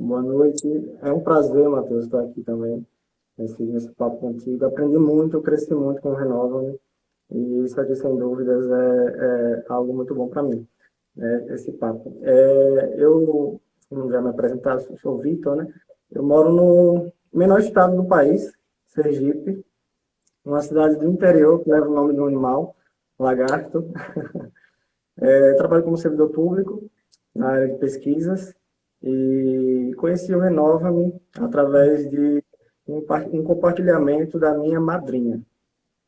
Boa noite. É um prazer, Matheus, estar aqui também, nesse papo contigo. Aprendi muito, eu cresci muito com o Renova-me, e isso aqui, sem dúvidas, é algo muito bom para mim, né, esse papo. Como já me apresentaram, sou o Vitor, né? Eu moro no menor estado do país, Sergipe, uma cidade do interior que leva o nome de um animal, lagarto. Trabalho como servidor público na área de pesquisas e conheci o Renova-me através de um compartilhamento da minha madrinha,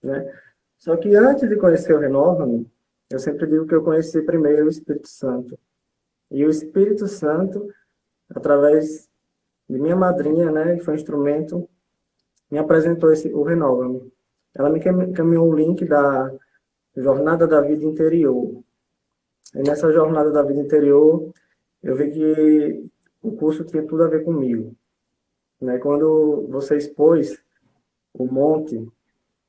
né? Só que antes de conhecer o Renova-me, eu sempre digo que eu conheci primeiro o Espírito Santo. E o Espírito Santo, através de minha madrinha, né, que foi um instrumento, me apresentou o Renova-me. Ela me encaminhou o link da Jornada da Vida Interior. E nessa jornada da vida interior, eu vi que o curso tinha tudo a ver comigo, né? Quando você expôs o monte,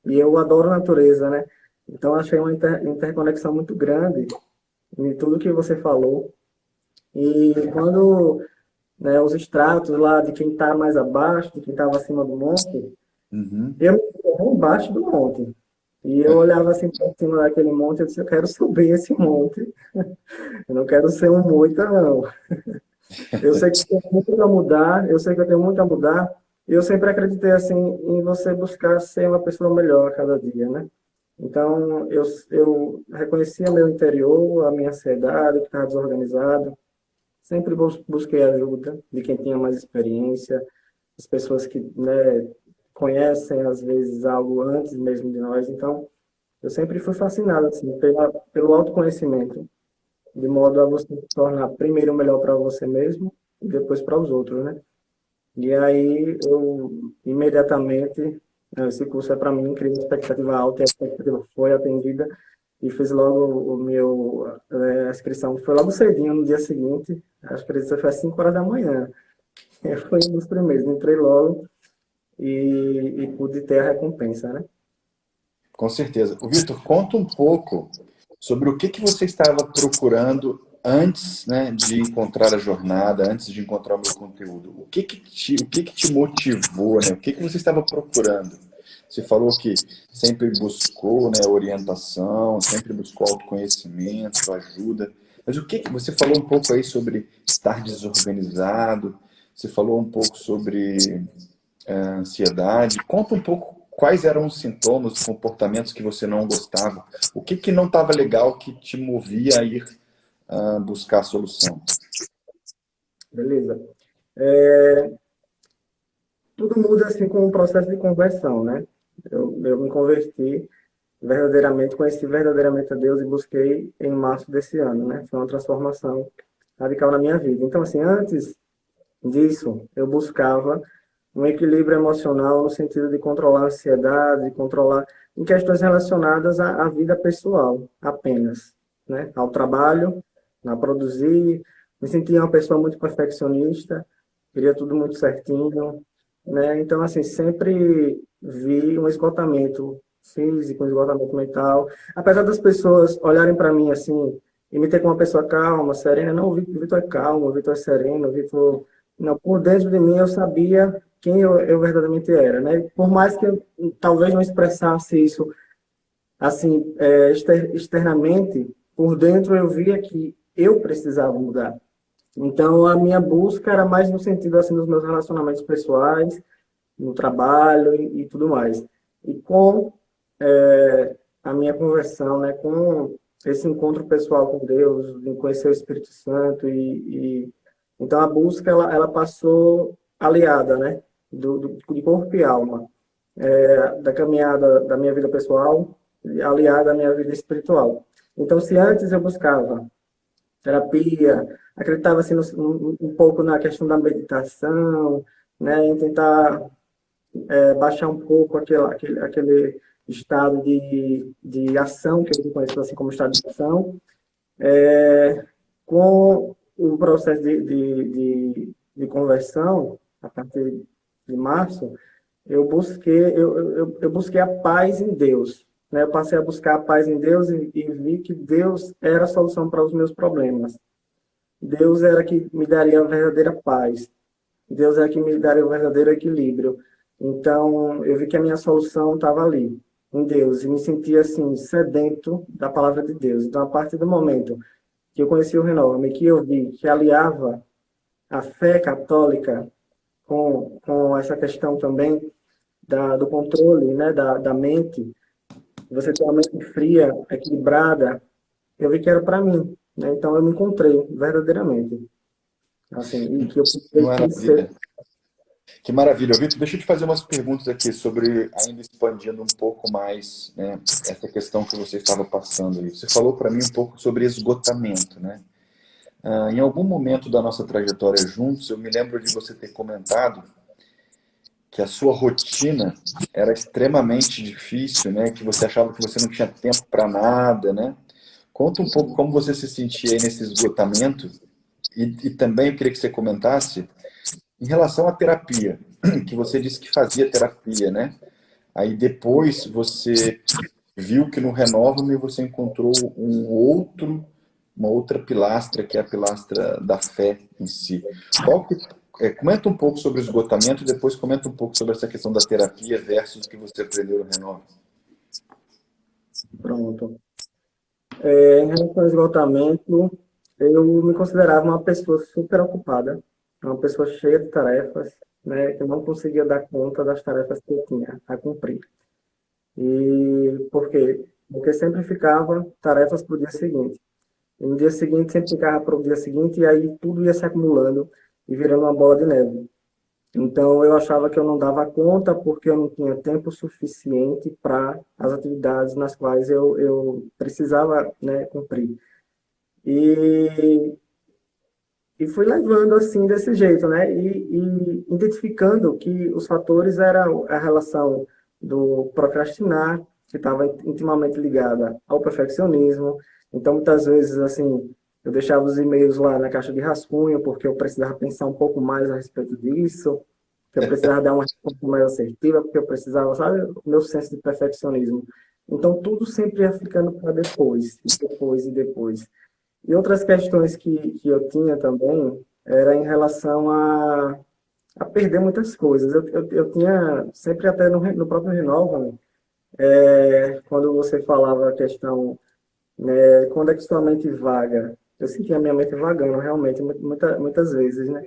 e eu adoro a natureza, né? Então, achei uma interconexão muito grande em tudo que você falou. E quando, né, os extratos lá de quem está mais abaixo, de quem estava acima do monte, Uhum. eu me encontrava embaixo do monte. E eu olhava assim para cima daquele monte, eu disse, eu quero subir esse monte. Eu não quero ser um moita, não. Eu sei que eu tenho muito a mudar, eu sei que eu tenho muito a mudar, e eu sempre acreditei assim em você buscar ser uma pessoa melhor a cada dia, né? Então, eu reconhecia meu interior, a minha ansiedade, que estava desorganizado, sempre busquei ajuda de quem tinha mais experiência, as pessoas que, né, conhecem, às vezes, algo antes mesmo de nós. Então, eu sempre fui fascinado, assim, pelo autoconhecimento, de modo a você se tornar primeiro melhor para você mesmo e depois para os outros, né? E aí eu imediatamente, esse curso é para mim, criei uma expectativa alta e a expectativa foi atendida e fiz logo a inscrição, foi logo cedinho no dia seguinte, acho que isso foi às 5 horas da manhã. Foi um dos primeiros, entrei logo e pude ter a recompensa, né? Com certeza. O Vitor, conta um pouco sobre o que você estava procurando antes, né, de encontrar a jornada, antes de encontrar o meu conteúdo. O que que te motivou, né? O que você estava procurando? Você falou que sempre buscou, né, orientação, sempre buscou autoconhecimento, ajuda. Mas você falou um pouco aí sobre estar desorganizado, você falou um pouco sobre ansiedade. Conta um pouco quais eram os sintomas, os comportamentos que você não gostava. O que que não estava legal que te movia a ir buscar a solução? Beleza. Tudo muda assim com o processo de conversão, né? Eu me converti verdadeiramente, conheci verdadeiramente a Deus e busquei em março desse ano, né? Foi uma transformação radical na minha vida. Então, assim, antes disso, eu buscava um equilíbrio emocional no sentido de controlar a ansiedade, de controlar em questões relacionadas à vida pessoal, apenas, né? Ao trabalho, a produzir. Me sentia uma pessoa muito perfeccionista, queria tudo muito certinho, né? Então, assim, sempre vi um esgotamento físico, um esgotamento mental. Apesar das pessoas olharem para mim assim e me ter como uma pessoa calma, serena, não, o Vitor é calmo, o Vitor é sereno, o Vitor... Não, por dentro de mim eu sabia quem eu verdadeiramente era, né? Por mais que eu talvez não expressasse isso assim, externamente, por dentro eu via que eu precisava mudar. Então, a minha busca era mais no sentido assim dos meus relacionamentos pessoais, no trabalho e tudo mais. E com a minha conversão, né, com esse encontro pessoal com Deus, de conhecer o Espírito Santo então a busca ela passou aliada, né, de corpo e alma, da caminhada da minha vida pessoal aliada à minha vida espiritual. Então, se antes eu buscava terapia, acreditava assim, um pouco na questão da meditação, né, em tentar baixar um pouco aquele estado de ação, que eu conheço assim como estado de ação, com o processo de conversão, a partir de março, eu busquei a paz em Deus. Né? Eu passei a buscar a paz em Deus e vi que Deus era a solução para os meus problemas. Deus era que me daria a verdadeira paz. Deus é que me daria o verdadeiro equilíbrio. Então, eu vi que a minha solução estava ali, em Deus, e me sentia assim, sedento da palavra de Deus. Então, a partir do momento que eu conheci o Renova-me, que eu vi que aliava a fé católica com essa questão também do controle, né, da mente, você ter uma mente fria, equilibrada, eu vi que era para mim, né? Então, eu me encontrei verdadeiramente. Assim, e que eu Que precisei ser. maravilha. Que maravilha. Vitor, deixa eu te fazer umas perguntas aqui sobre, ainda expandindo um pouco mais, né, essa questão que você estava passando aí. Você falou para mim um pouco sobre esgotamento, né? Em algum momento da nossa trajetória juntos, eu me lembro de você ter comentado que a sua rotina era extremamente difícil, né? Que você achava que você não tinha tempo para nada, né? Conta um pouco como você se sentia aí nesse esgotamento e também eu queria que você comentasse em relação à terapia, que você disse que fazia terapia, né? Aí depois você viu que no Renova-me você encontrou uma outra pilastra, que é a pilastra da fé em si. Comenta um pouco sobre o esgotamento e depois comenta um pouco sobre essa questão da terapia versus o que você aprendeu no Renova. Pronto. Em relação ao esgotamento, eu me considerava uma pessoa super ocupada, uma pessoa cheia de tarefas, né, que eu não conseguia dar conta das tarefas que eu tinha a cumprir. E por quê? Porque sempre ficava tarefas para o dia seguinte. E no dia seguinte sempre ficava para o dia seguinte e aí tudo ia se acumulando e virando uma bola de neve. Então, eu achava que eu não dava conta porque eu não tinha tempo suficiente para as atividades nas quais eu precisava, né, cumprir. E, e fui levando assim, desse jeito, né? E identificando que os fatores eram a relação do procrastinar, que estava intimamente ligada ao perfeccionismo. Então, muitas vezes, assim, eu deixava os e-mails lá na caixa de rascunho, porque eu precisava pensar um pouco mais a respeito disso, que eu precisava dar uma resposta mais assertiva, porque eu precisava, sabe, o meu senso de perfeccionismo. Então, tudo sempre ia ficando para depois, e depois, e depois. E outras questões que eu tinha também era em relação a perder muitas coisas. Eu tinha, sempre até no próprio Renova, né, quando você falava a questão, né, quando é que sua mente vaga, eu sentia a minha mente vagando realmente, muitas vezes, né?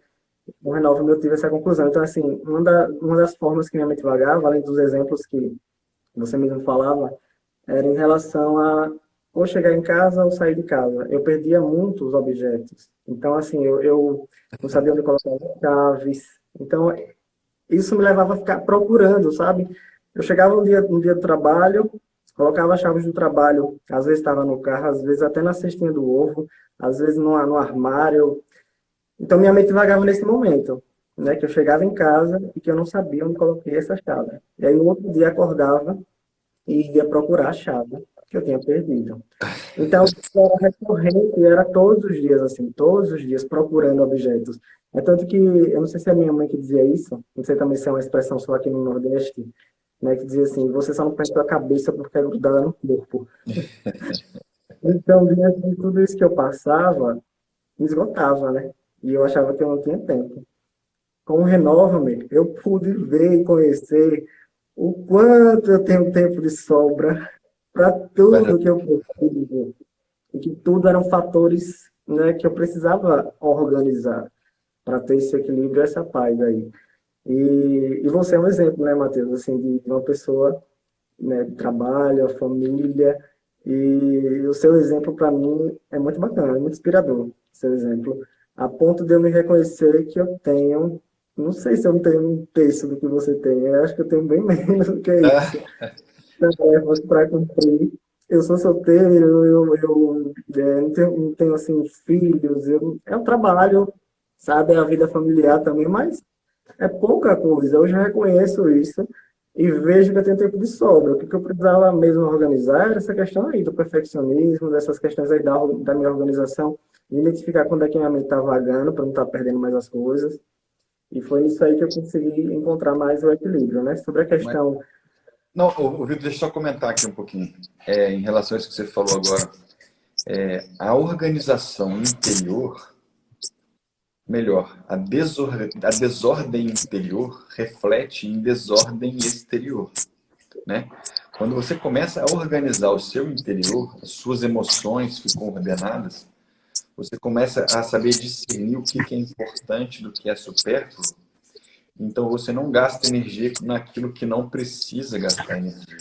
No Renova eu tive essa conclusão. Então, assim, uma das formas que minha mente vagava, além dos exemplos que você mesmo falava, era em relação a ou chegar em casa ou sair de casa. Eu perdia muitos objetos. Então, assim, eu não sabia onde colocar as chaves. Então, isso me levava a ficar procurando, sabe? Eu chegava um dia do trabalho, colocava as chaves do trabalho, às vezes estava no carro, às vezes até na cestinha do ovo, às vezes no armário. Então, minha mente vagava nesse momento, né? Que eu chegava em casa e que eu não sabia onde coloquei essa chave. E aí, no outro dia, acordava e ia procurar a chave que eu tinha perdido. Então, era recorrente, era todos os dias, assim, todos os dias procurando objetos. É tanto que, eu não sei se é a minha mãe que dizia isso, não sei também se é uma expressão só aqui no Nordeste, né, que dizia assim, você só não prende a cabeça porque é grudada no corpo. Então, diante de tudo isso que eu passava, me esgotava, né? E eu achava que eu não tinha tempo. Com o Renova-me, eu pude ver e conhecer o quanto eu tenho tempo de sobra para tudo que eu preciso. E que tudo eram fatores, né, que eu precisava organizar para ter esse equilíbrio, essa paz aí. E você é um exemplo, né, Matheus, assim, de uma pessoa, né, de trabalho, a família, e o seu exemplo para mim é muito bacana, é muito inspirador, seu exemplo, a ponto de eu me reconhecer que eu tenho, não sei se eu não tenho um terço do que você tem, eu acho que eu tenho bem menos do que isso, tarefas para cumprir. Eu sou solteiro, não tenho assim, filhos, é um trabalho, sabe, é a vida familiar também, mas é pouca coisa. Eu já reconheço isso e vejo que eu tenho tempo de sobra. O que eu precisava mesmo organizar era essa questão aí do perfeccionismo, dessas questões aí da minha organização, de identificar quando é que minha mente está vagando, para não estar perdendo mais as coisas. E foi nisso aí que eu consegui encontrar mais o equilíbrio, né? Sobre a questão. Não, Vitor, deixa eu só comentar aqui um pouquinho. Em relação a isso que você falou agora. A organização interior, melhor, a desordem interior reflete em desordem exterior, né? Quando você começa a organizar o seu interior, as suas emoções ficam ordenadas, você começa a saber discernir o que é importante do que é supérfluo, então você não gasta energia naquilo que não precisa gastar energia.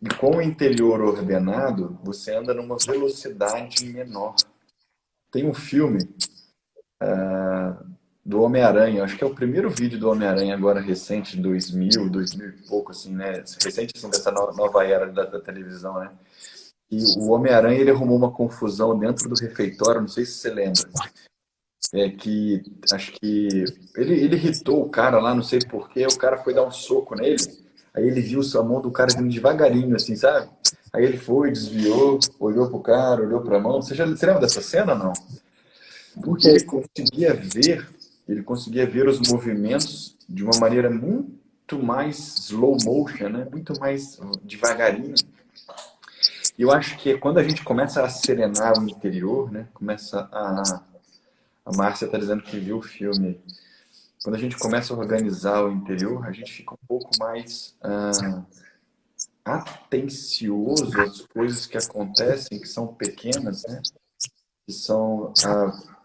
E com o interior ordenado, você anda numa velocidade menor. Tem um filme do Homem-Aranha, acho que é o primeiro vídeo do Homem-Aranha agora recente, 2000 e pouco, assim, né? Recente, assim, dessa nova era da televisão, né? E o Homem-Aranha, ele arrumou uma confusão dentro do refeitório, não sei se você lembra. É que, acho que ele irritou o cara lá, não sei porquê, o cara foi dar um soco nele, aí ele viu a mão do cara vindo devagarinho, assim, sabe? Aí ele foi, desviou, olhou pro cara, olhou pra mão. Você lembra dessa cena, não? Porque ele conseguia ver os movimentos de uma maneira muito mais slow motion, né? Muito mais devagarinho. E eu acho que quando a gente começa a serenar o interior, né? Começa a Márcia está dizendo que viu o filme. Quando a gente começa a organizar o interior, a gente fica um pouco mais atencioso às coisas que acontecem, que são pequenas, né? Que são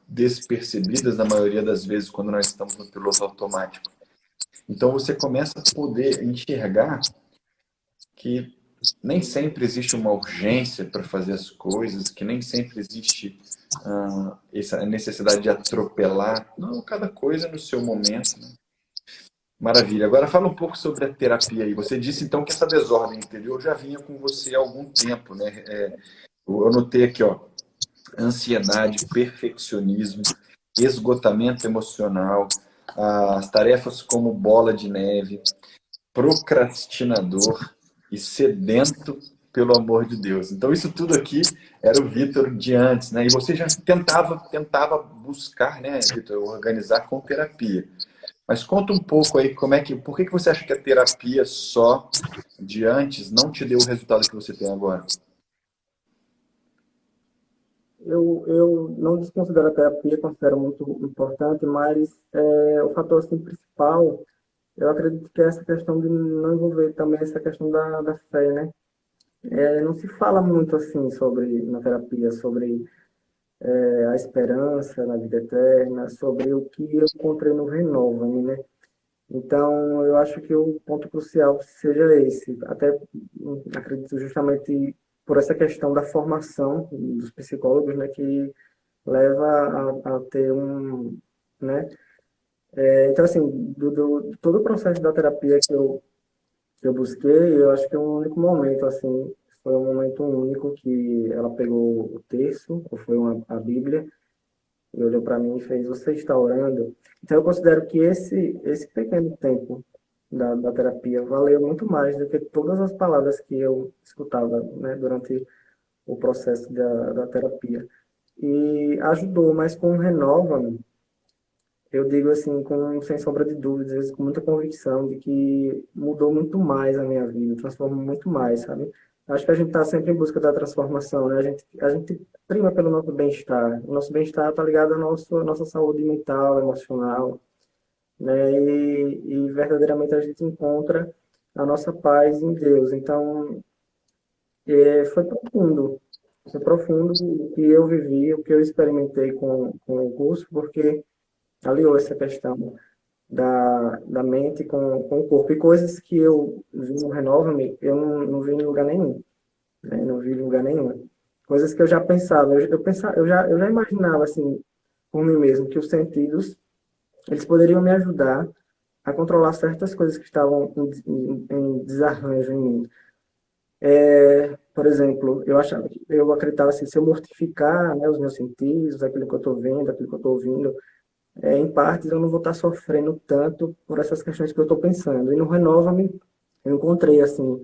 despercebidas na maioria das vezes quando nós estamos no piloto automático. Então você começa a poder enxergar que nem sempre existe uma urgência para fazer as coisas, que nem sempre existe essa necessidade de atropelar. Não, cada coisa no seu momento, né? Maravilha. Agora fala um pouco sobre a terapia aí. Você disse então que essa desordem interior já vinha com você há algum tempo, né? Eu anotei aqui, ó, ansiedade, perfeccionismo, esgotamento emocional, as tarefas como bola de neve, procrastinador e sedento pelo amor de Deus. Então isso tudo aqui era o Vitor de antes, né? E você já tentava buscar, né, Vitor, organizar com terapia. Mas conta um pouco aí por que você acha que a terapia só de antes não te deu o resultado que você tem agora? Eu não desconsidero a terapia, considero muito importante, mas o fator assim, principal, eu acredito que é essa questão de não envolver também essa questão da fé, né? Não se fala muito assim sobre na terapia sobre a esperança na vida eterna, sobre o que eu encontrei no Renova-me, né? Então, eu acho que o ponto crucial seja esse. Até acredito justamente por essa questão da formação dos psicólogos, né, que leva a ter né? Então, assim, todo o processo da terapia que eu busquei, eu acho que é um único momento, assim, foi um momento único que ela pegou o texto, ou foi a Bíblia, e olhou para mim e fez: você está orando? Então, eu considero que esse pequeno tempo da terapia valeu muito mais do que todas as palavras que eu escutava, né, durante o processo da terapia. E ajudou, mas com o Renova-me, eu digo assim, sem sombra de dúvidas, às vezes com muita convicção de que mudou muito mais a minha vida, transformou muito mais, sabe? Acho que a gente está sempre em busca da transformação, né? A gente prima pelo nosso bem-estar. O nosso bem-estar está ligado à nossa saúde mental, emocional, né? E verdadeiramente a gente encontra a nossa paz em Deus. Então, foi profundo. Foi profundo o que eu vivi, o que eu experimentei com o curso, porque aliou essa questão da mente com o corpo. E coisas que eu vi no Renova-me, eu não vi em lugar nenhum, né? Não vi em lugar nenhum. Coisas que eu já pensava, eu já imaginava, assim, por mim mesmo, que os sentidos, eles poderiam me ajudar a controlar certas coisas que estavam em desarranjo em mim. Por exemplo, eu acreditava assim: se eu mortificar, né, os meus sentidos, aquilo que eu estou vendo, aquilo que eu estou ouvindo, em partes eu não vou estar sofrendo tanto por essas questões que eu estou pensando. E no Renova-me, eu encontrei assim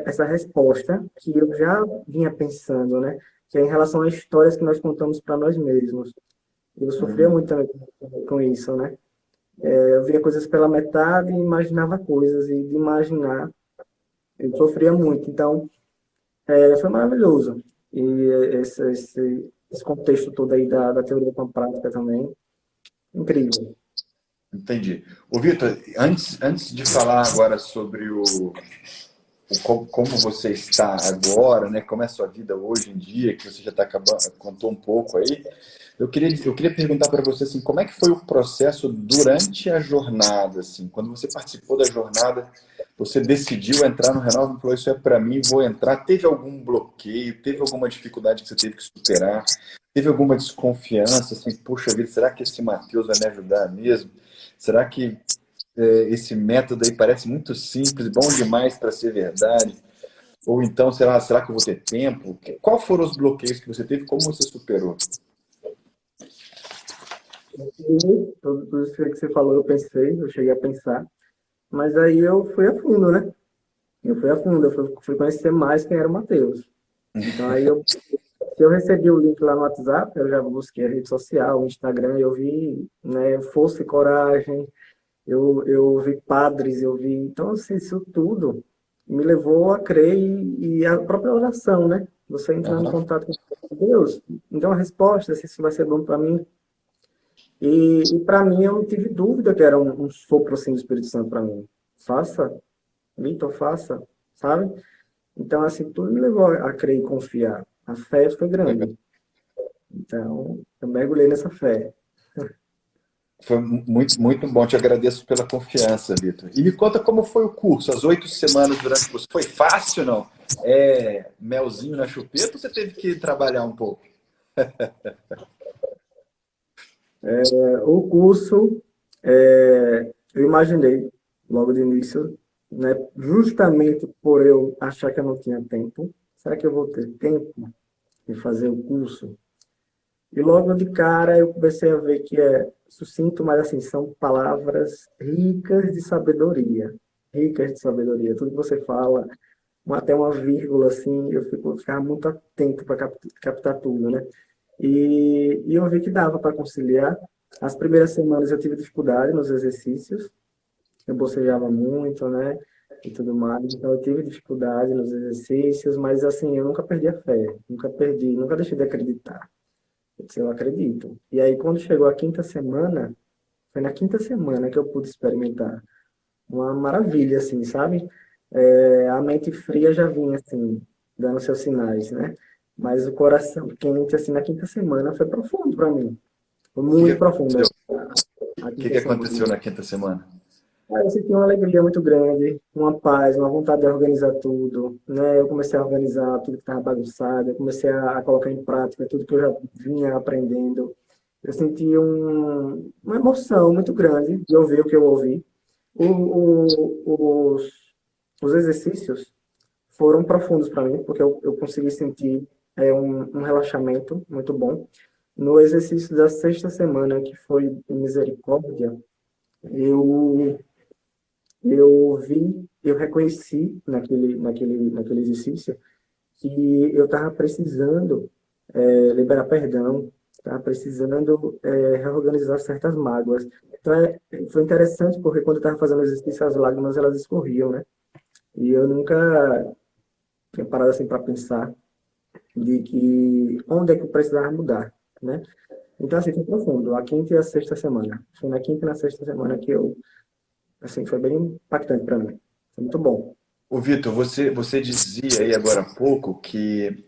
essa resposta que eu já vinha pensando, né? Que é em relação às histórias que nós contamos para nós mesmos. Eu sofria Uhum. muito também com isso, né? Eu via coisas pela metade e imaginava coisas, e de imaginar eu sofria muito. Então, foi maravilhoso. E esse contexto todo aí da teoria com a prática também. Incrível. Entendi. Ô, Vitor, antes de falar agora sobre como você está agora, né? Como é a sua vida hoje em dia, que você já está acabando, contou um pouco aí. Eu queria perguntar para você assim, como é que foi o processo durante a jornada, assim, quando você participou da jornada, você decidiu entrar no Renova e falou, isso é para mim, vou entrar. Teve algum bloqueio? Teve alguma dificuldade que você teve que superar? Teve alguma desconfiança, assim, puxa vida, será que esse Matheus vai me ajudar mesmo? Será que esse método aí parece muito simples, bom demais para ser verdade? Ou então, será que eu vou ter tempo? Qual foram os bloqueios que você teve? Como você superou? E tudo isso que você falou, eu pensei, eu cheguei a pensar. Mas aí eu fui a fundo, né? Eu fui a fundo, eu fui conhecer mais quem era o Matheus. Então aí eu recebi o link lá no WhatsApp, eu já busquei a rede social, o Instagram, eu vi, né, força e coragem, eu vi padres, eu vi. Então, assim, isso tudo me levou a crer e a própria oração, né? Você entrando em Aham. contato com Deus, me dá uma resposta, se isso vai ser bom para mim. E para mim, eu não tive dúvida que era um sopro assim do Espírito Santo para mim. Faça, Vitor, faça, sabe? Então, assim, tudo me levou a crer e confiar. A fé foi Legal. grande. Então, eu mergulhei nessa fé. Foi muito, muito bom. Te agradeço pela confiança, Vitor. E me conta como foi o curso, as 8 semanas durante o curso. Foi fácil, não? É melzinho na chupeta ou você teve que trabalhar um pouco? O curso, eu imaginei logo de início, né, justamente por eu achar que eu não tinha tempo, será que eu vou ter tempo de fazer o curso? E logo de cara eu comecei a ver que é sucinto, mas assim, são palavras ricas de sabedoria. Ricas de sabedoria. Tudo que você fala, até uma vírgula, assim, ficava muito atento para captar tudo, né? E eu vi que dava para conciliar. As primeiras semanas eu tive dificuldade nos exercícios, eu bocejava muito, né? E tudo mais. Então eu tive dificuldade nos exercícios, mas assim, eu nunca perdi a fé, nunca perdi, nunca deixei de acreditar. Eu disse, eu acredito. E aí, quando chegou a quinta semana, foi na quinta semana que eu pude experimentar. Uma maravilha, assim, sabe? A mente fria já vinha, assim, dando seus sinais, né? Mas o coração quente, assim, na quinta semana foi profundo para mim. Foi O que que muito profundo aconteceu? a O que quinta que semana. aconteceu na quinta semana? Aí eu senti uma alegria muito grande, uma paz, uma vontade de organizar tudo, né? Eu comecei a organizar tudo que estava bagunçado, eu comecei a colocar em prática tudo que eu já vinha aprendendo. Eu senti uma emoção muito grande de ouvir o que eu ouvi. Os, os exercícios foram profundos para mim, porque eu consegui sentir um relaxamento muito bom. No exercício da sexta semana, que foi misericórdia, eu eu reconheci naquele exercício que eu estava precisando liberar perdão, estava precisando reorganizar certas mágoas. Então, foi interessante porque quando eu estava fazendo o exercício, as lágrimas elas escorriam, né? E eu nunca tinha parado assim para pensar de que onde é que eu precisava mudar, né? Então, assim, foi profundo. A quinta e a sexta semana. Foi na quinta e na sexta semana que eu, assim, foi bem impactante para mim. Foi muito bom. Ô, Vitor, você dizia aí agora há pouco que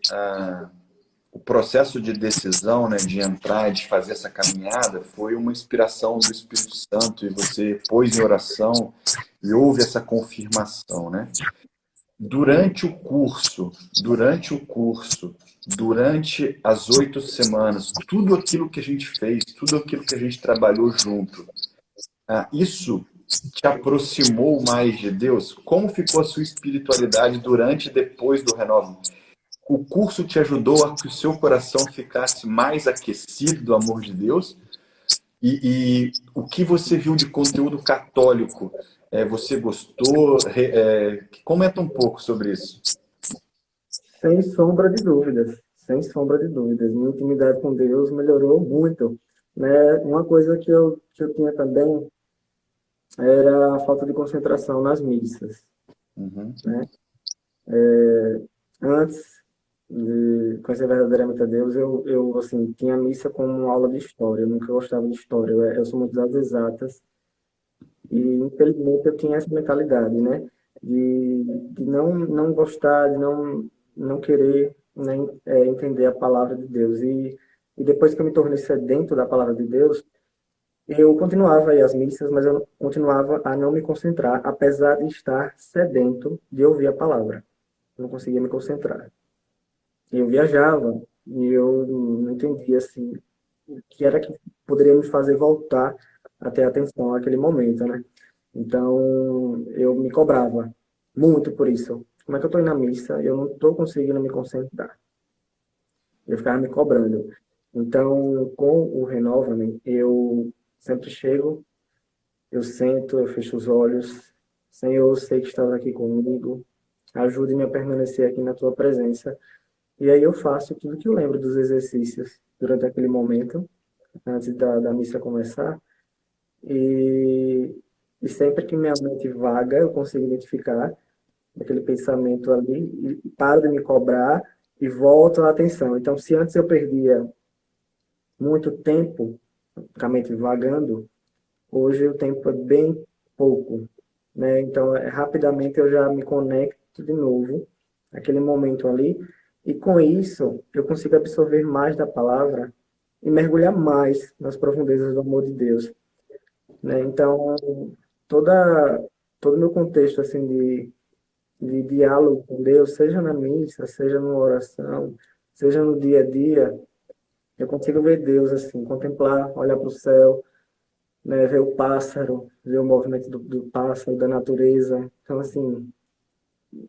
o processo de decisão, né, de entrar, de fazer essa caminhada, foi uma inspiração do Espírito Santo e você pôs em oração e houve essa confirmação, né? Durante as 8 semanas, tudo aquilo que a gente fez, tudo aquilo que a gente trabalhou junto, isso te aproximou mais de Deus? Como ficou a sua espiritualidade durante e depois do Renova? O curso te ajudou a que o seu coração ficasse mais aquecido do amor de Deus? E o que você viu de conteúdo católico? Você gostou? Comenta um pouco sobre isso. Sem sombra de dúvidas, sem sombra de dúvidas. Minha intimidade com Deus melhorou muito, né? Uma coisa que eu tinha também era a falta de concentração nas missas, Uhum. né? Antes, de conhecer verdadeiramente a Deus, eu assim, tinha a missa como aula de história. Eu nunca gostava de história. Eu sou muito das exatas. E, infelizmente, eu tinha essa mentalidade, né? De não gostar, de não querer nem, entender a palavra de Deus. E depois que eu me tornei sedento da palavra de Deus, eu continuava a ir às missas, mas eu continuava a não me concentrar, apesar de estar sedento de ouvir a palavra. Eu não conseguia me concentrar. Eu viajava e eu não entendia assim, o que era que poderia me fazer voltar a ter atenção naquele momento, né? Então, eu me cobrava muito por isso. Como é que eu estou indo na missa e eu não estou conseguindo me concentrar? Eu ficava me cobrando. Então, com o Renova-me, eu sempre chego, eu sento, eu fecho os olhos. Senhor, eu sei que estás aqui comigo. Ajude-me a permanecer aqui na tua presença. E aí eu faço tudo que eu lembro dos exercícios durante aquele momento, antes da missa começar. E, e sempre que minha mente vaga, eu consigo identificar aquele pensamento ali e paro de me cobrar e volto a atenção. Então, se antes eu perdia muito tempo com a mente vagando, hoje o tempo é bem pouco, né? Então, rapidamente eu já me conecto de novo naquele momento ali e com isso eu consigo absorver mais da palavra e mergulhar mais nas profundezas do amor de Deus, né? Então, toda todo o meu contexto assim de diálogo com Deus, seja na missa, seja numa oração, seja no dia a dia, eu consigo ver Deus assim, contemplar, olhar para o céu, né, ver o pássaro, ver o movimento do pássaro, da natureza. Então, assim,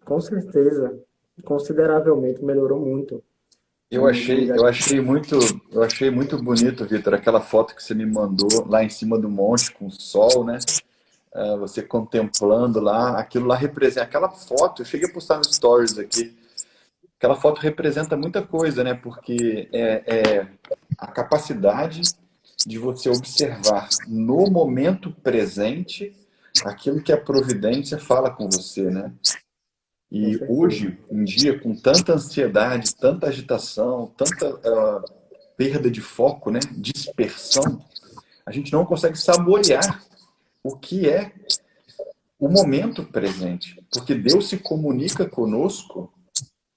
com certeza, consideravelmente melhorou muito a Eu minha achei, intimidade. eu achei muito, eu achei muito bonito, Vitor, aquela foto que você me mandou lá em cima do monte com o sol, né? Você contemplando lá, aquilo lá representa, aquela foto, eu cheguei a postar no stories aqui, aquela foto representa muita coisa, né? Porque é a capacidade de você observar no momento presente aquilo que a providência fala com você, né? Com E certeza. hoje em dia, com tanta ansiedade, tanta agitação, tanta perda de foco, né? Dispersão, a gente não consegue saborear o que é o momento presente, porque Deus se comunica conosco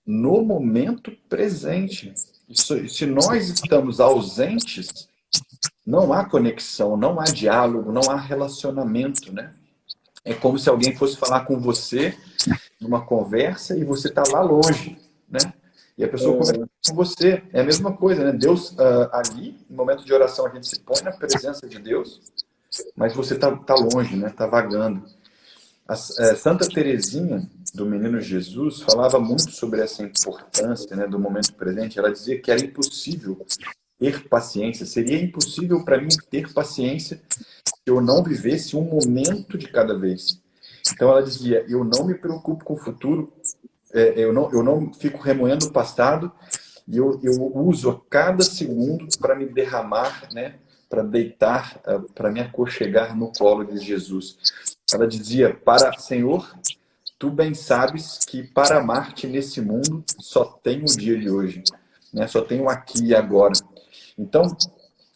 no momento presente. Se nós estamos ausentes, não há conexão, não há diálogo, não há relacionamento, né? É como se alguém fosse falar com você numa conversa e você está lá longe, né? E a pessoa conversa com você. É a mesma coisa, né? Deus, ali, no momento de oração, a gente se põe na presença de Deus, mas você está longe, né? Está vagando. Santa Teresinha do Menino Jesus falava muito sobre essa importância, né, do momento presente. Ela dizia que era impossível ter paciência, seria impossível para mim ter paciência se eu não vivesse um momento de cada vez. Então ela dizia, eu não me preocupo com o futuro, eu não fico remoendo o passado, e eu uso a cada segundo para me derramar, né, para deitar, para me aconchegar no colo de Jesus. Ela dizia, Senhor, tu bem sabes que para amar-te nesse mundo só tem o dia de hoje, né? Só tem o aqui e agora. Então,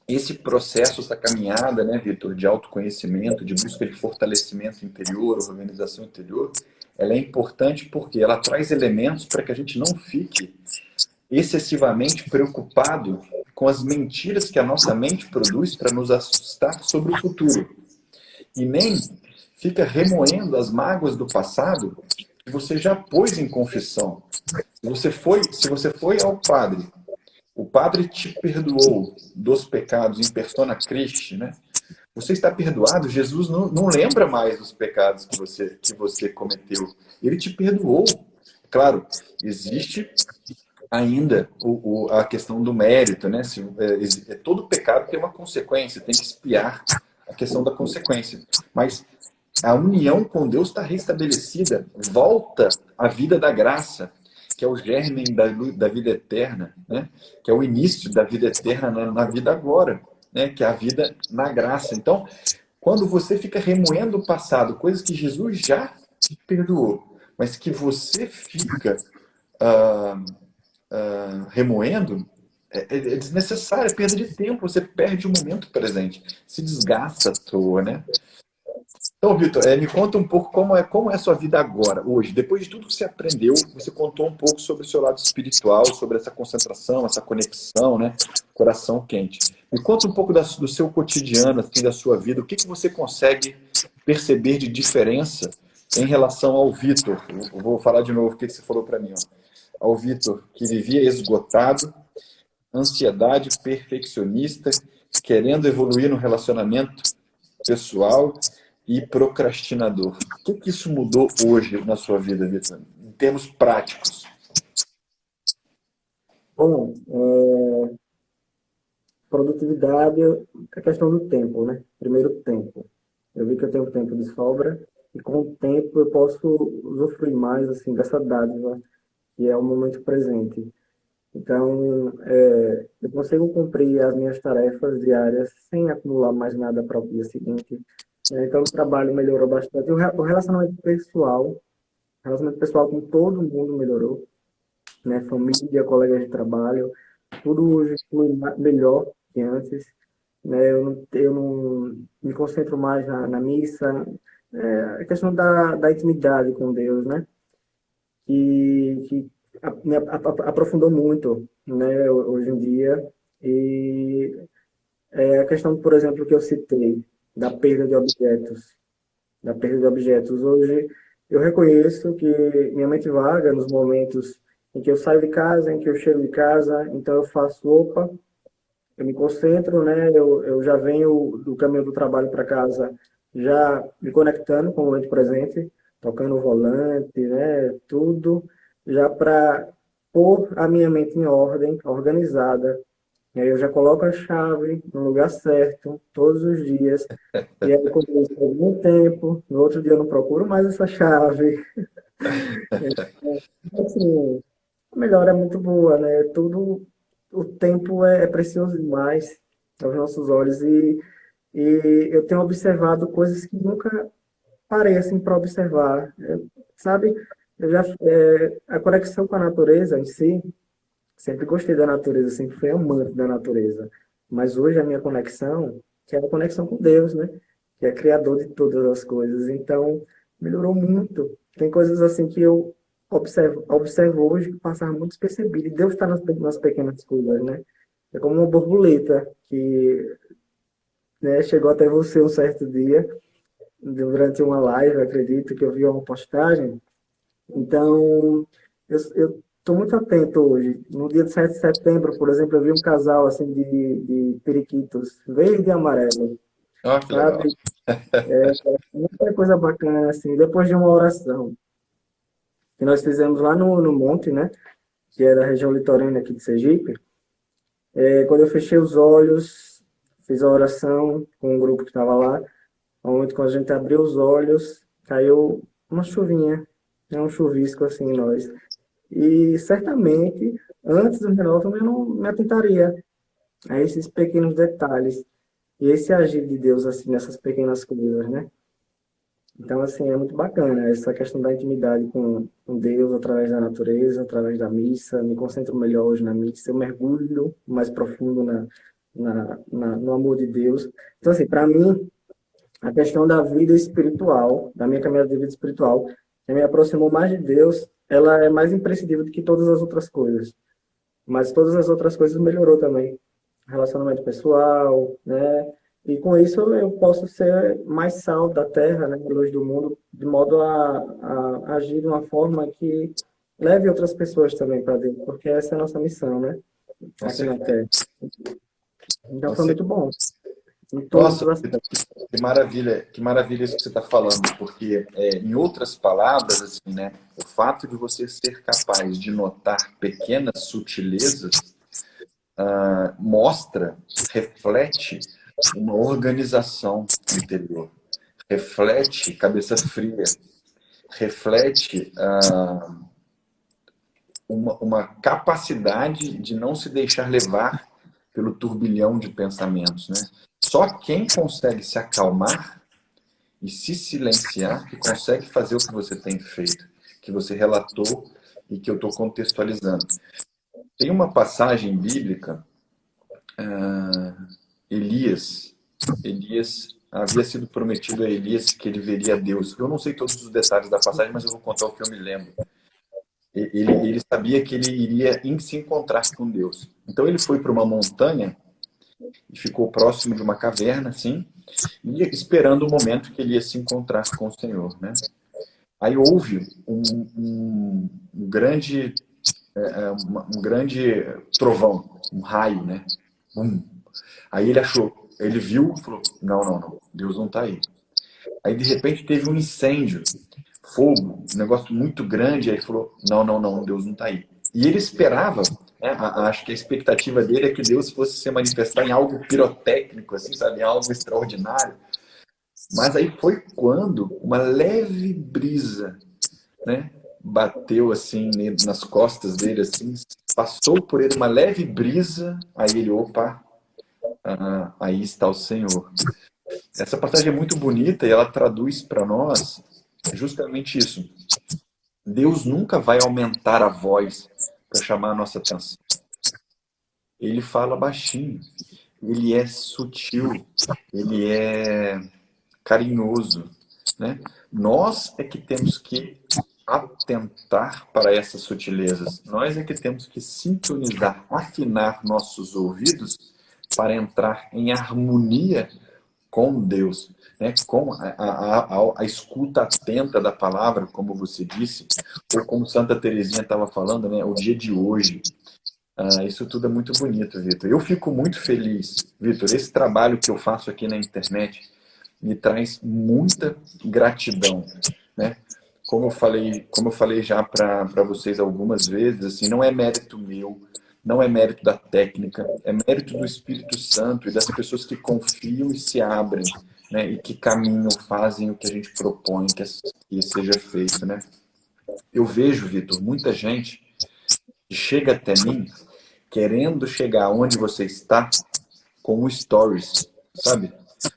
esse processo, essa caminhada, né, Vitor, de autoconhecimento, de busca de fortalecimento interior, organização interior, ela é importante porque ela traz elementos para que a gente não fique excessivamente preocupado com as mentiras que a nossa mente produz para nos assustar sobre o futuro. E nem fica remoendo as mágoas do passado que você já pôs em confissão. Se você foi ao padre, o padre te perdoou dos pecados em persona Christi, né? Você está perdoado, Jesus não lembra mais dos pecados que você cometeu. Ele te perdoou. Claro, existe ainda a questão do mérito, né? Todo pecado tem uma consequência, tem que expiar a questão da consequência. Mas a união com Deus está restabelecida, volta à vida da graça, que é o germe da vida eterna, né? Que é o início da vida eterna na vida agora, né? Que é a vida na graça. Então, quando você fica remoendo o passado, coisas que Jesus já te perdoou, mas que você fica remoendo, é desnecessário, é perda de tempo, você perde o momento presente, se desgasta à toa, né? Então, Vitor, me conta um pouco como é a sua vida agora, hoje. Depois de tudo que você aprendeu, você contou um pouco sobre o seu lado espiritual, sobre essa concentração, essa conexão, né? Coração quente. Me conta um pouco do seu cotidiano, assim, da sua vida. O que você consegue perceber de diferença em relação ao Vitor? Eu vou falar de novo o que você falou para mim. Ó. Ao Vitor, que vivia esgotado, ansiedade, perfeccionista, querendo evoluir no relacionamento pessoal e procrastinador. O que isso mudou hoje na sua vida, Vitor, em termos práticos? Bom, produtividade é a questão do tempo, né? Primeiro, tempo. Eu vi que eu tenho tempo de sobra e com o tempo eu posso usufruir mais, assim, dessa dádiva que é o momento presente. Então, eu consigo cumprir as minhas tarefas diárias sem acumular mais nada para o dia seguinte. Então, o trabalho melhorou bastante. O relacionamento pessoal com todo mundo melhorou, né? Família, colegas de trabalho, tudo hoje flui melhor que antes. Né? Eu não me concentro mais na missa. A questão da intimidade com Deus, né? Que me aprofundou muito, né, hoje em dia. E a questão, por exemplo, que eu citei, da perda de objetos, da perda de objetos. Hoje eu reconheço que minha mente vaga nos momentos em que eu saio de casa, em que eu chego de casa, então eu faço, opa, eu me concentro, né? Eu já venho do caminho do trabalho para casa, já me conectando com o momento presente, tocando o volante, né? Tudo, já para pôr a minha mente em ordem, organizada. E aí eu já coloco a chave no lugar certo, todos os dias. E aí, quando eu estou algum tempo, no outro dia eu não procuro mais essa chave. Então, assim, a melhora é muito boa, né? Tudo, o tempo é precioso demais aos nossos olhos e eu tenho observado coisas que nunca parei assim para observar, sabe? A conexão com a natureza em si, sempre gostei da natureza, sempre fui amante da natureza, mas hoje a minha conexão, que é a conexão com Deus, né? Que é criador de todas as coisas, então melhorou muito. Tem coisas assim que eu observo hoje que passaram muito despercebido, e Deus está nas pequenas coisas, né? É como uma borboleta que, né, chegou até você um certo dia, durante uma live, acredito que eu vi uma postagem. Então, eu estou muito atento hoje. No dia de 7 de setembro, por exemplo, eu vi um casal assim de periquitos, verde e amarelo, Ah, que legal. sabe? Muita coisa bacana, assim, depois de uma oração que nós fizemos lá no Monte, né? Que é da região litorânea aqui de Sergipe. Quando eu fechei os olhos, fiz a oração com o grupo que estava lá, onde quando a gente abriu os olhos, caiu uma chuvinha, né, um chuvisco assim em nós. E certamente, antes do renovo, eu não me atentaria a esses pequenos detalhes e esse agir de Deus assim nessas pequenas coisas, né? Então, assim, é muito bacana essa questão da intimidade com Deus através da natureza, através da missa. Me concentro melhor hoje na missa, eu mergulho mais profundo no amor de Deus. Então, assim, para mim, a questão da vida espiritual, da minha caminhada de vida espiritual, que me aproximou mais de Deus, ela é mais imprescindível do que todas as outras coisas. Mas todas as outras coisas melhorou também. Relacionamento pessoal, né? E com isso eu posso ser mais sal da terra, né? Luz do mundo, de modo a agir de uma forma que leve outras pessoas também para Deus, porque essa é a nossa missão, né? Com Aqui na certeza. Terra. Então Com foi muito certeza. bom, em todos Nossa, os aspectos. que maravilha isso que você está falando, porque, em outras palavras, assim, né, o fato de você ser capaz de notar pequenas sutilezas mostra, reflete uma organização interior, reflete cabeça fria, reflete uma capacidade de não se deixar levar pelo turbilhão de pensamentos, né? Só quem consegue se acalmar e se silenciar que consegue fazer o que você tem feito, que você relatou e que eu estou contextualizando. Tem uma passagem bíblica, Elias. Elias havia sido prometido a Elias que ele veria Deus. Eu não sei todos os detalhes da passagem, mas eu vou contar o que eu me lembro. Ele sabia que ele iria se encontrar com Deus. Então ele foi para uma montanha e ficou próximo de uma caverna, assim, e esperando o momento que ele ia se encontrar com o Senhor, né? Aí houve um grande trovão, um raio, né? Aí ele viu e falou, não, Deus não está aí. Aí de repente teve um incêndio, fogo, um negócio muito grande, aí ele falou, não, Deus não está aí. E ele esperava, né, acho que a expectativa dele é que Deus fosse se manifestar em algo pirotécnico, assim, sabe, em algo extraordinário. Mas aí foi quando uma leve brisa, né, bateu assim nas costas dele, assim, passou por ele uma leve brisa, aí ele, opa, aí está o Senhor. Essa passagem é muito bonita e ela traduz para nós justamente isso. Deus nunca vai aumentar a voz para chamar a nossa atenção. Ele fala baixinho, ele é sutil, ele é carinhoso, né? Nós é que temos que atentar para essas sutilezas. Nós é que temos que sintonizar, afinar nossos ouvidos para entrar em harmonia com Deus, né? Com a escuta atenta da palavra, como você disse, ou como Santa Teresinha estava falando, né? O dia de hoje. Isso tudo é muito bonito, Vitor. Eu fico muito feliz, Vitor. Esse trabalho que eu faço aqui na internet me traz muita gratidão, né? Como eu falei já para vocês algumas vezes, assim, não é mérito meu, não é mérito da técnica, é mérito do Espírito Santo e das pessoas que confiam e se abrem, né? E que caminham, fazem o que a gente propõe que seja feito, né? Eu vejo, Vitor, muita gente que chega até mim querendo chegar onde você está com o Stories, sabe?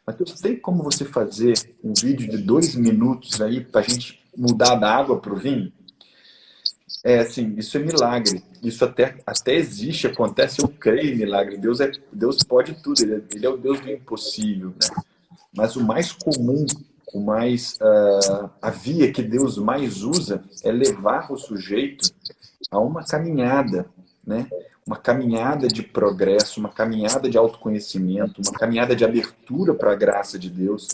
Matheus, tem como você fazer um vídeo de 2 minutos aí para a gente mudar da água para o vinho? É assim, isso é milagre. Isso até existe, acontece, eu creio em milagre. Deus pode tudo, ele é o Deus do impossível, né? Mas o mais comum, a via que Deus mais usa é levar o sujeito a uma caminhada, né? Uma caminhada de progresso, uma caminhada de autoconhecimento, uma caminhada de abertura para a graça de Deus,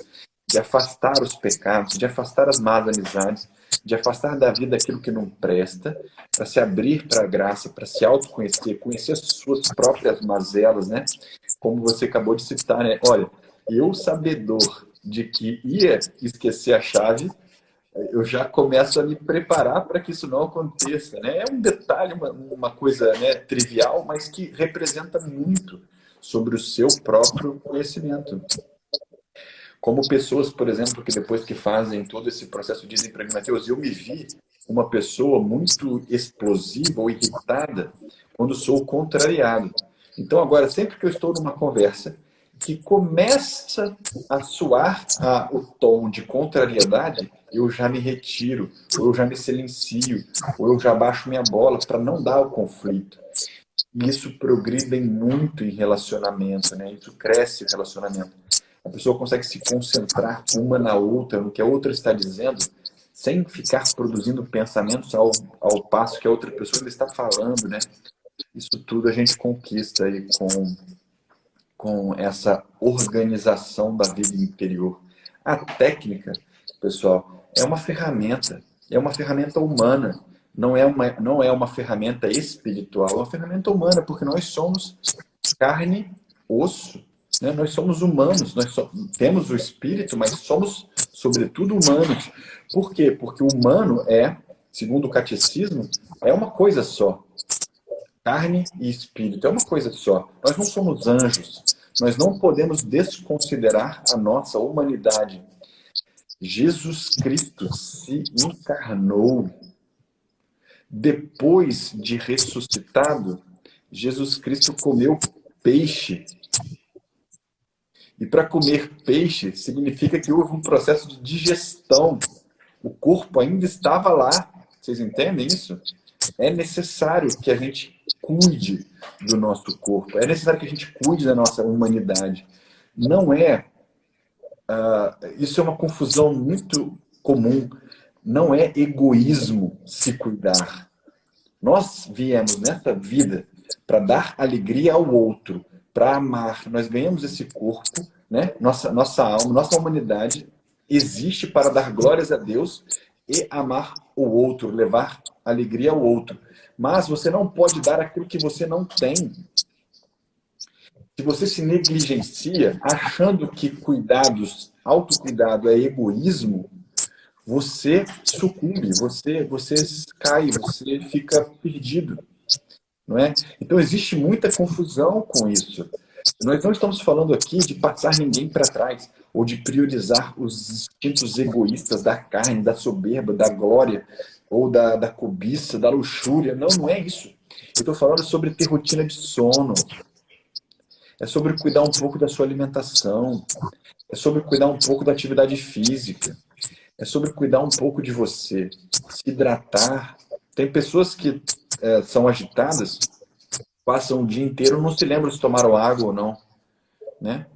de afastar os pecados, de afastar as más amizades, de afastar da vida aquilo que não presta, para se abrir para a graça, para se autoconhecer, conhecer as suas próprias mazelas, né? Como você acabou de citar, né? Olha, eu sabedor de que ia esquecer a chave, eu já começo a me preparar para que isso não aconteça, né? É um detalhe, uma coisa, né, trivial, mas que representa muito sobre o seu próprio conhecimento. Como pessoas, por exemplo, que depois que fazem todo esse processo dizem para mim, Matheus, eu me vi uma pessoa muito explosiva ou irritada quando sou contrariado. Então agora, sempre que eu estou numa conversa que começa a soar o tom de contrariedade, eu já me retiro, ou eu já me silencio, ou eu já baixo minha bola para não dar o conflito. E isso progride muito em relacionamento, né? Isso cresce o relacionamento. A pessoa consegue se concentrar uma na outra, no que a outra está dizendo, sem ficar produzindo pensamentos ao passo que a outra pessoa está falando, né? Isso tudo a gente conquista aí com essa organização da vida interior. A técnica, pessoal, é uma ferramenta humana, não é uma ferramenta espiritual, é uma ferramenta humana, porque nós somos carne, osso, né? Nós somos humanos, temos o espírito, mas somos, sobretudo, humanos. Por quê? Porque o humano segundo o catecismo, é uma coisa só. Carne e espírito é uma coisa só. Nós não somos anjos. Nós não podemos desconsiderar a nossa humanidade. Jesus Cristo se encarnou. Depois de ressuscitado, Jesus Cristo comeu peixe. E para comer peixe significa que houve um processo de digestão. O corpo ainda estava lá. Vocês entendem isso? É necessário que a gente cuide do nosso corpo, é necessário que a gente cuide da nossa humanidade. Não é, isso é uma confusão muito comum, não é egoísmo se cuidar. Nós viemos nessa vida para dar alegria ao outro, para amar. Nós ganhamos esse corpo, né? Nossa alma, nossa humanidade existe para dar glórias a Deus e amar o outro, levar alegria ao outro. Mas você não pode dar aquilo que você não tem. Se você se negligencia achando que autocuidado é egoísmo, você sucumbe, você cai, você fica perdido, não é? Então existe muita confusão com isso. Nós não estamos falando aqui de passar ninguém para trás ou de priorizar os instintos egoístas da carne, da soberba, da glória ou da cobiça, da luxúria. Não, não é isso. Eu estou falando sobre ter rotina de sono. É sobre cuidar um pouco da sua alimentação. É sobre cuidar um pouco da atividade física. É sobre cuidar um pouco de você. Se hidratar. Tem pessoas que são agitadas, passam o dia inteiro, não se lembram se tomaram água ou não, né?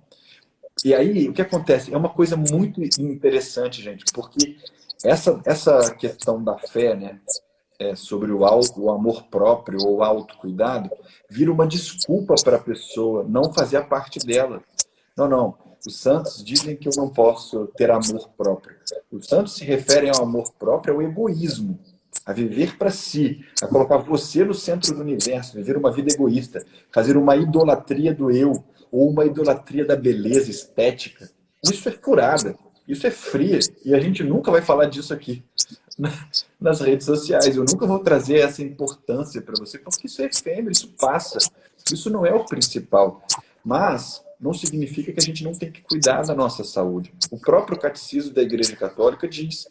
E aí, o que acontece? É uma coisa muito interessante, gente, porque essa questão da fé, né, sobre o amor próprio ou o autocuidado, vira uma desculpa para a pessoa não fazer a parte dela. Não, não. Os santos dizem que eu não posso ter amor próprio. Os santos se referem ao amor próprio, ao egoísmo, a viver para si, a colocar você no centro do universo, viver uma vida egoísta, fazer uma idolatria do eu, ou uma idolatria da beleza estética. Isso é furada, isso é fria, e a gente nunca vai falar disso aqui nas redes sociais. Eu nunca vou trazer essa importância para você, porque isso é efêmero, isso passa. Isso não é o principal. Mas não significa que a gente não tem que cuidar da nossa saúde. O próprio catecismo da Igreja Católica diz: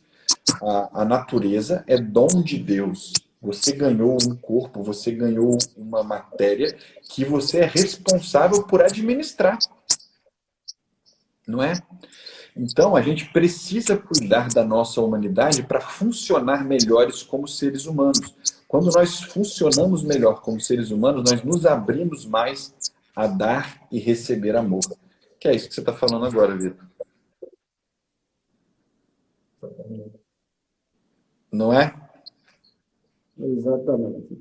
a natureza é dom de Deus. Você ganhou um corpo, você ganhou uma matéria que você é responsável por administrar. Não é? Então, a gente precisa cuidar da nossa humanidade para funcionar melhores como seres humanos. Quando nós funcionamos melhor como seres humanos, nós nos abrimos mais a dar e receber amor. Que é isso que você está falando agora, Vitor. Não é? Exatamente.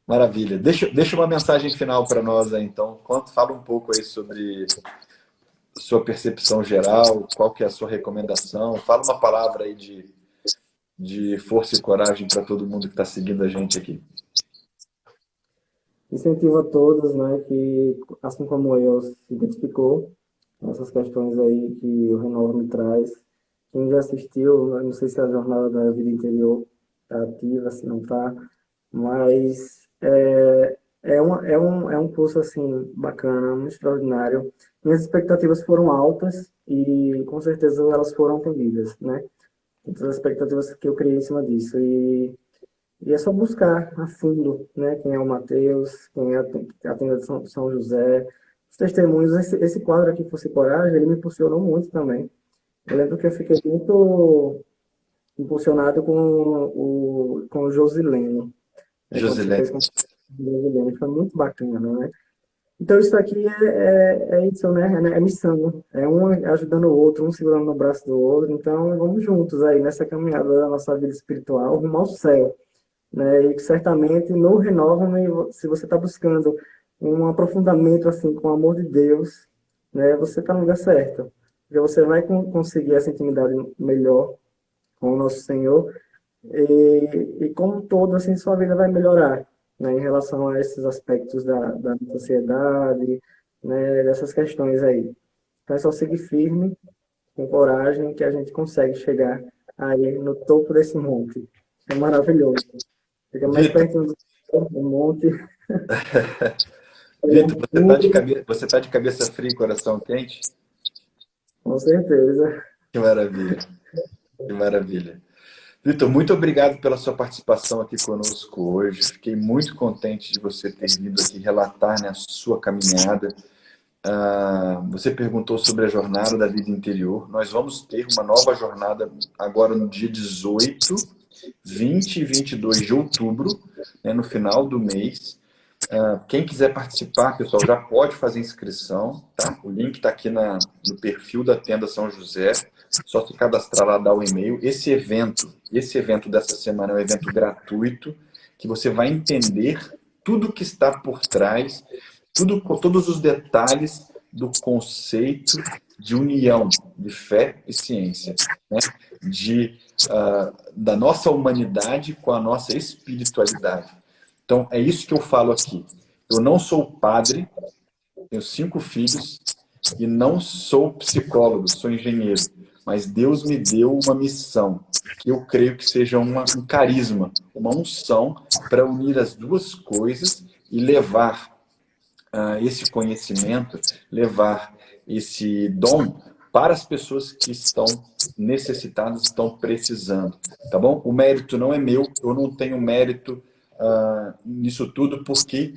Maravilha. Deixa uma mensagem final para nós aí, então. Fala um pouco aí sobre sua percepção geral, qual que é a sua recomendação. Fala uma palavra aí de força e coragem para todo mundo que está seguindo a gente aqui. Incentivo a todos, né, que, assim como eu, se identificou nessas questões aí que o Renova me traz. Quem já assistiu, eu não sei se a Jornada da Vida Interior está ativa, se não está, mas é um curso, assim, bacana, muito extraordinário. Minhas expectativas foram altas e, com certeza, elas foram atendidas, né? Todas as expectativas que eu criei em cima disso. E é só buscar a fundo, né? Quem é o Mateus, quem é a tenda de São José, os testemunhos. Esse quadro aqui, Fosse Coragem, ele me impulsionou muito também. Eu lembro que eu fiquei muito impulsionado com o Josilene. Quando você fez Josilene. com o Josilene, foi muito bacana, né? Então, isso aqui é isso, né? É missão. É um ajudando o outro, um segurando no braço do outro. Então, vamos juntos aí nessa caminhada da nossa vida espiritual rumo ao céu, né? E certamente no Renova-me, se você está buscando um aprofundamento assim com o amor de Deus, né? Você está no lugar certo. Porque você vai conseguir essa intimidade melhor com o nosso Senhor e como um todo, assim, sua vida vai melhorar, né? Em relação a esses aspectos da sociedade, né? Dessas questões aí. Então é só seguir firme, com coragem, que a gente consegue chegar aí no topo desse monte. É maravilhoso. Fica mais Vitor, pertinho do monte. Vitor, você tá de cabeça fria e coração quente? Com certeza. Que maravilha, que maravilha. Vitor, muito obrigado pela sua participação aqui conosco hoje. Fiquei muito contente de você ter vindo aqui relatar, né, a sua caminhada. Você perguntou sobre a jornada da vida interior. Nós vamos ter uma nova jornada agora no dia 18 20 e 22 de outubro, né, no final do mês. Quem quiser participar, pessoal, já pode fazer inscrição, tá? O link está aqui no perfil da Tenda São José. Só se cadastrar lá, dar o e-mail. Esse evento dessa semana é um evento gratuito, que você vai entender tudo que está por trás, todos os detalhes do conceito de união de fé e ciência, né? Da nossa humanidade com a nossa espiritualidade. Então, é isso que eu falo aqui. Eu não sou padre, tenho 5 filhos, e não sou psicólogo, sou engenheiro. Mas Deus me deu uma missão, que eu creio que seja um carisma, uma unção para unir as duas coisas e levar esse conhecimento, levar esse dom para as pessoas que estão necessitadas, estão precisando, tá bom? O mérito não é meu, eu não tenho mérito nisso tudo, porque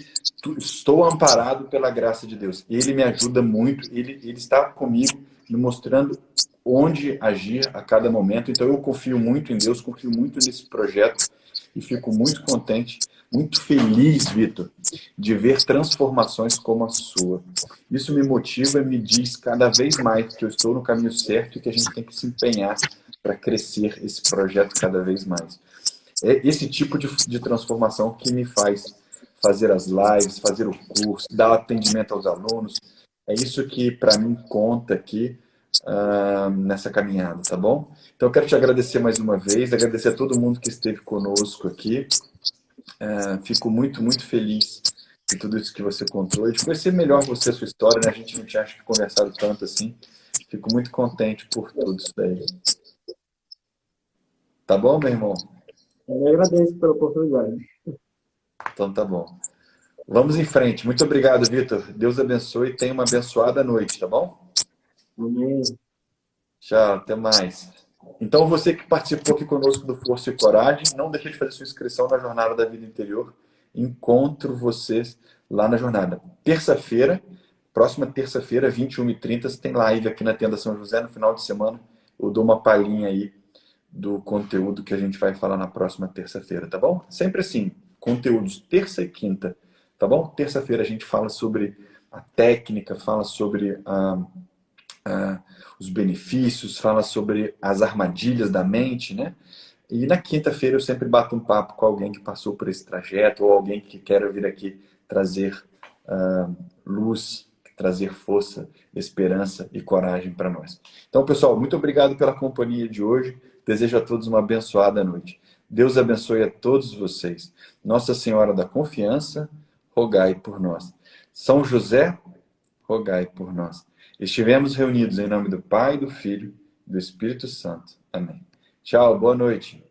estou amparado pela graça de Deus. Ele me ajuda muito, ele está comigo, me mostrando onde agir a cada momento. Então eu confio muito em Deus, confio muito nesse projeto e fico muito contente, muito feliz, Vitor, de ver transformações como a sua. Isso me motiva e me diz cada vez mais que eu estou no caminho certo e que a gente tem que se empenhar para crescer esse projeto cada vez mais. É esse tipo de transformação que me faz fazer as lives, fazer o curso, dar atendimento aos alunos. É isso que, para mim, conta aqui nessa caminhada, tá bom? Então, eu quero te agradecer mais uma vez, agradecer a todo mundo que esteve conosco aqui. Fico muito, muito feliz de tudo isso que você contou, e de conhecer melhor você, a sua história, né? A gente não tinha, acho que, conversado tanto assim. Fico muito contente por tudo isso daí. Tá bom, meu irmão? Eu agradeço pela oportunidade. Então tá bom. Vamos em frente. Muito obrigado, Vitor. Deus abençoe e tenha uma abençoada noite, tá bom? Amém. Tchau, até mais. Então, você que participou aqui conosco do Força e Coragem, não deixe de fazer sua inscrição na Jornada da Vida Interior. Encontro vocês lá na jornada. Próxima terça-feira, 21h30, tem live aqui na Tenda São José. No final de semana, eu dou uma palhinha aí do conteúdo que a gente vai falar na próxima terça-feira, tá bom? Sempre assim, conteúdos terça e quinta, tá bom? Terça-feira a gente fala sobre a técnica, fala sobre os benefícios, fala sobre as armadilhas da mente, né? E na quinta-feira eu sempre bato um papo com alguém que passou por esse trajeto ou alguém que quer vir aqui trazer luz, trazer força, esperança e coragem para nós. Então, pessoal, muito obrigado pela companhia de hoje. Desejo a todos uma abençoada noite. Deus abençoe a todos vocês. Nossa Senhora da Confiança, rogai por nós. São José, rogai por nós. Estivemos reunidos em nome do Pai, do Filho e do Espírito Santo. Amém. Tchau, boa noite.